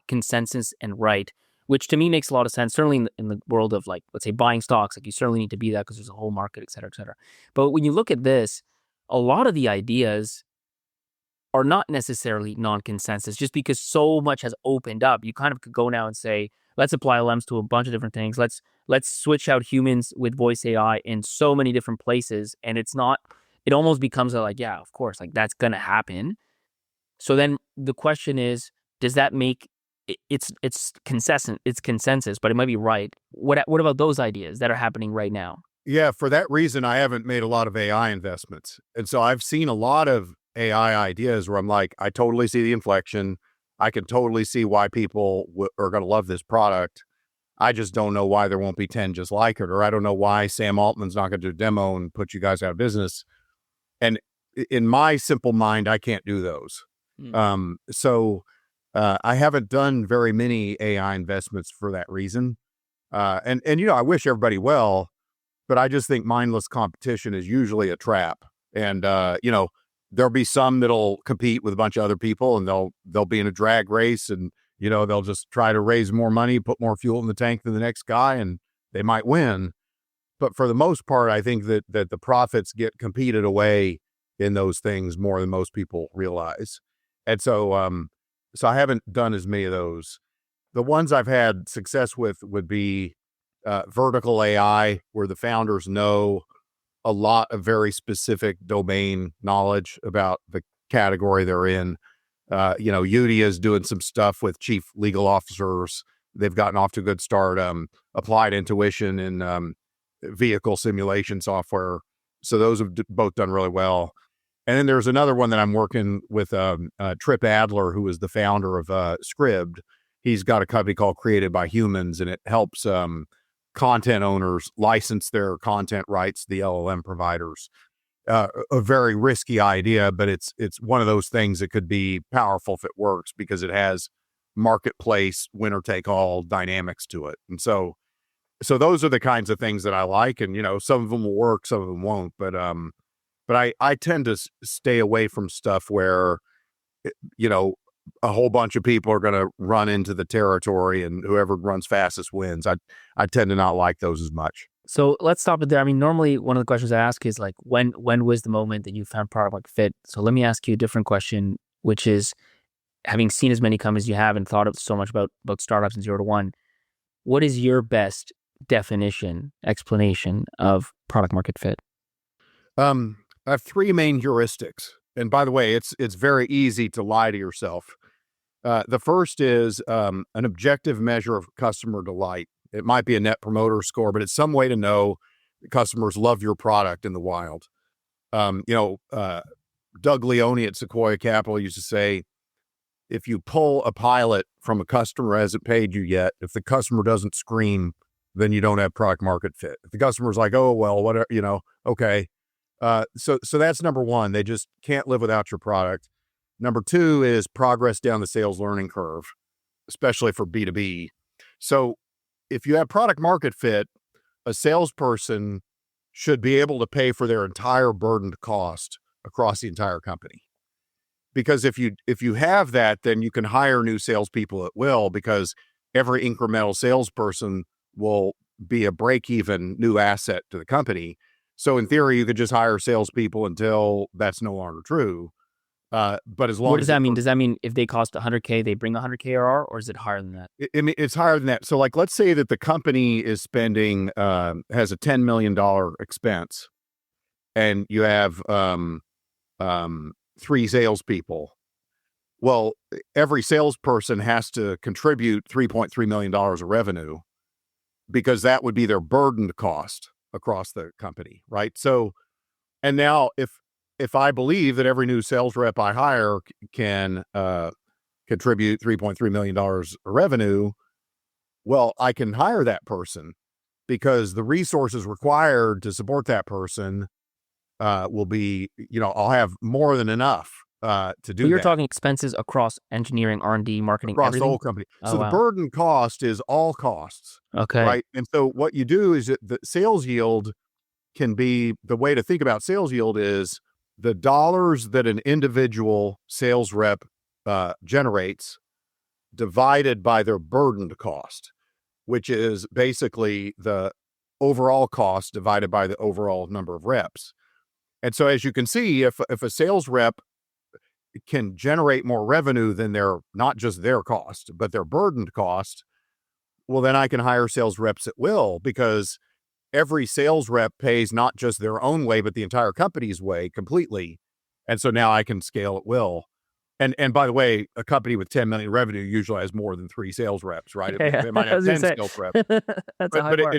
consensus and right, which to me makes a lot of sense, certainly in the world of, like, let's say, buying stocks. Like, you certainly need to be that because there's a whole market, et cetera, et cetera. But when you look at this, a lot of the ideas are not necessarily non-consensus just because so much has opened up. You kind of could go now and say, let's apply LLMs to a bunch of different things. Let's switch out humans with voice AI in so many different places. And it almost becomes yeah, of course, like, that's going to happen. So then the question is, does that make it's consensus, but it might be right. What about those ideas that are happening right now? Yeah, for that reason, I haven't made a lot of AI investments. And so I've seen a lot of AI ideas where I'm like, I totally see the inflection. I can totally see why people are going to love this product. I just don't know why there won't be 10 just like it, or I don't know why Sam Altman's not going to do a demo and put you guys out of business. And in my simple mind, I can't do those. So I haven't done very many AI investments for that reason. And I wish everybody well, but I just think mindless competition is usually a trap. And, there'll be some that'll compete with a bunch of other people, and they'll be in a drag race, and, they'll just try to raise more money, put more fuel in the tank than the next guy, and they might win. But for the most part, I think that the profits get competed away in those things more than most people realize. And so I haven't done as many of those. The ones I've had success with would be vertical AI, where the founders know a lot of very specific domain knowledge about the category they're in. Udi is doing some stuff with chief legal officers. They've gotten off to a good start. Applied Intuition and vehicle simulation software. So those have both done really well. And then there's another one that I'm working with, Trip Adler, who is the founder of Scribd. He's got a company called Created by Humans, and it helps content owners license their content rights to the LLM providers. A very risky idea, but it's one of those things that could be powerful if it works, because it has marketplace winner take all dynamics to it. And so those are the kinds of things that I like. And some of them will work, some of them won't. But I tend to stay away from stuff where a whole bunch of people are going to run into the territory and whoever runs fastest wins. I tend to not like those as much. So let's stop it there. I mean, normally one of the questions I ask is like, when was the moment that you found product market fit? So let me ask you a different question, which is, having seen as many companies you have and thought of so much about startups in 0 to 1, what is your best explanation of product market fit? I have 3 main heuristics. And by the way, it's very easy to lie to yourself. The first is an objective measure of customer delight. It might be a net promoter score, but it's some way to know customers love your product in the wild. Doug Leone at Sequoia Capital used to say, if you pull a pilot from a customer who hasn't paid you yet, if the customer doesn't scream, then you don't have product market fit. If the customer's like, oh, well, whatever, okay. So that's number 1. They just can't live without your product. Number 2 is progress down the sales learning curve, especially for B2B. So if you have product market fit, a salesperson should be able to pay for their entire burdened cost across the entire company. Because if you have that, then you can hire new salespeople at will, because every incremental salesperson will be a break-even new asset to the company. So in theory, you could just hire salespeople until that's no longer true. But as long What does that mean? Does that mean if they cost $100K, they bring $100K ARR, or is it higher than that? It's higher than that. So like, let's say that the company is spending, has a $10 million expense, and you have 3 salespeople. Well, every salesperson has to contribute $3.3 million of revenue, because that would be their burdened cost across the company, right? So, and now if I believe that every new sales rep I hire can contribute $3.3 million of revenue, well, I can hire that person, because the resources required to support that person will be, I'll have more than enough to do. So you're that. talking expenses across engineering, R&D, marketing, across everything? the whole company. Oh, So wow. the burden cost is all costs, Okay. right? And so what you do is that the sales yield can be, the way to think about sales yield is the dollars that an individual sales rep generates divided by their burdened cost, which is basically the overall cost divided by the overall number of reps. And so as you can see, if a sales rep can generate more revenue than not just their cost, but their burdened cost, well, then I can hire sales reps at will, because every sales rep pays not just their own way, but the entire company's way completely. And so now I can scale at will. And by the way, a company with 10 million revenue usually has more than 3 sales reps, right? Yeah, It might I have was 10 gonna say. sales reps. That's a high bar.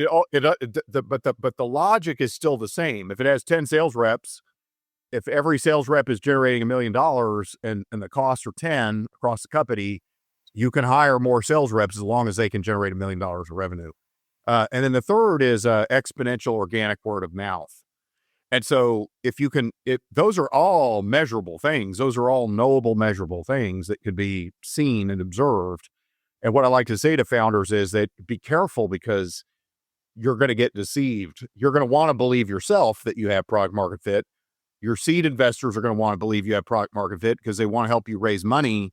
But the logic is still the same. If it has 10 sales reps, if every sales rep is generating $1 million and the costs are 10 across the company, you can hire more sales reps as long as they can generate $1 million of revenue. And then the third is exponential organic word of mouth. And so those are all measurable things. Those are all knowable, measurable things that could be seen and observed. And what I like to say to founders is that be careful, because you're going to get deceived. You're going to want to believe yourself that you have product market fit. Your seed investors are going to want to believe you have product market fit because they want to help you raise money.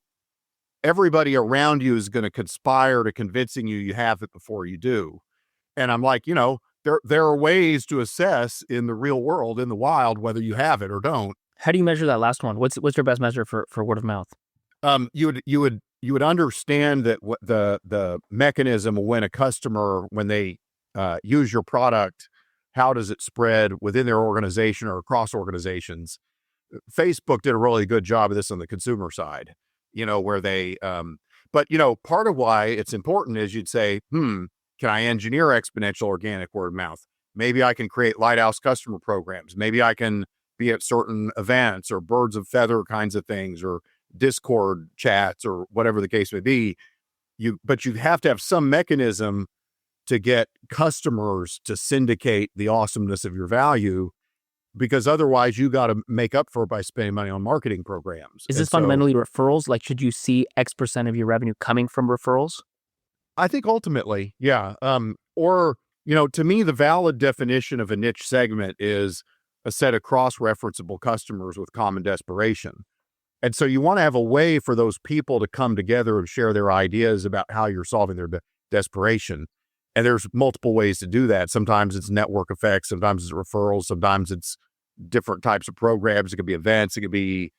Everybody around you is going to conspire to convincing you have it before you do. And I'm like, there are ways to assess in the real world, in the wild, whether you have it or don't. How do you measure that last one? What's your best measure for word of mouth? You would understand that what the mechanism of when a customer, when they use your product, how does it spread within their organization or across organizations? Facebook did a really good job of this on the consumer side. where they, but, part of why it's important is you'd say, can I engineer exponential organic word of mouth? Maybe I can create lighthouse customer programs. Maybe I can be at certain events or birds of feather kinds of things or Discord chats or whatever the case may be. But you have to have some mechanism to get customers to syndicate the awesomeness of your value, because otherwise you got to make up for it by spending money on marketing programs. Is this fundamentally referrals? Like, should you see X% of your revenue coming from referrals? I think ultimately, yeah. Or, to me, the valid definition of a niche segment is a set of cross-referenceable customers with common desperation. And so you want to have a way for those people to come together and share their ideas about how you're solving their desperation. And there's multiple ways to do that. Sometimes it's network effects. Sometimes it's referrals. Sometimes it's different types of programs. It could be events. It could be,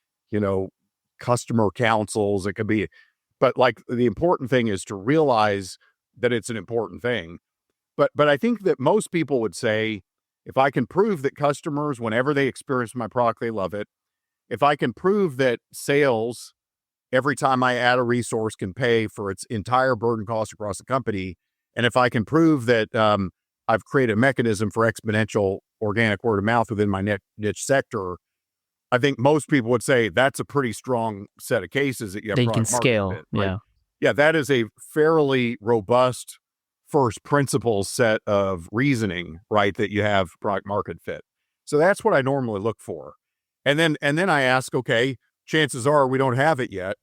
customer councils. It could be, but like the important thing is to realize that it's an important thing. But I think that most people would say, if I can prove that customers, whenever they experience my product, they love it. If I can prove that sales, every time I add a resource, can pay for its entire burden cost across the company, and if I can prove that I've created a mechanism for exponential organic word of mouth within my niche sector, I think most people would say that's a pretty strong set of cases that you have They product can market scale. fit, right? Yeah. Yeah, that is a fairly robust first principles set of reasoning, right? That you have product market fit. So that's what I normally look for. And then I ask, okay, chances are we don't have it yet.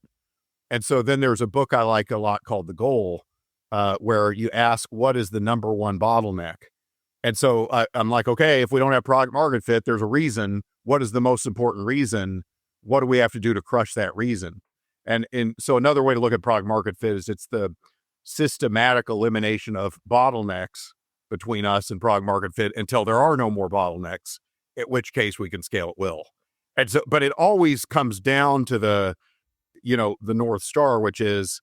And so then there's a book I like a lot called The Goal, where you ask, what is the number one bottleneck? And so I'm like, okay, if we don't have product market fit, there's a reason. What is the most important reason? What do we have to do to crush that reason? And so another way to look at product market fit is it's the systematic elimination of bottlenecks between us and product market fit until there are no more bottlenecks, at which case we can scale at will. And so, but it always comes down to the North Star, which is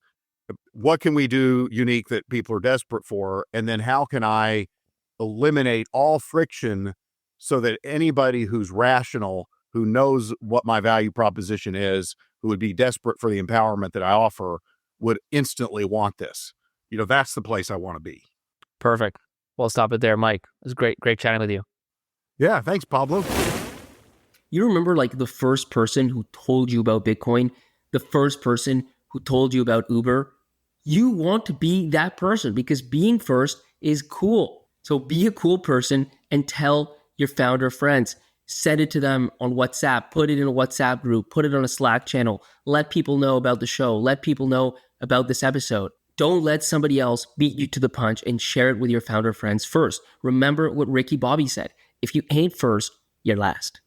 what can we do unique that people are desperate for? And then how can I eliminate all friction so that anybody who's rational, who knows what my value proposition is, who would be desperate for the empowerment that I offer, would instantly want this. That's the place I want to be. Perfect. Well, stop it there, Mike. It was great chatting with you. Yeah, thanks, Pablo. You remember like the first person who told you about Bitcoin, the first person who told you about Uber? You want to be that person because being first is cool. So be a cool person and tell your founder friends. Send it to them on WhatsApp, put it in a WhatsApp group, put it on a Slack channel, let people know about the show, let people know about this episode. Don't let somebody else beat you to the punch and share it with your founder friends first. Remember what Ricky Bobby said. If you ain't first, you're last.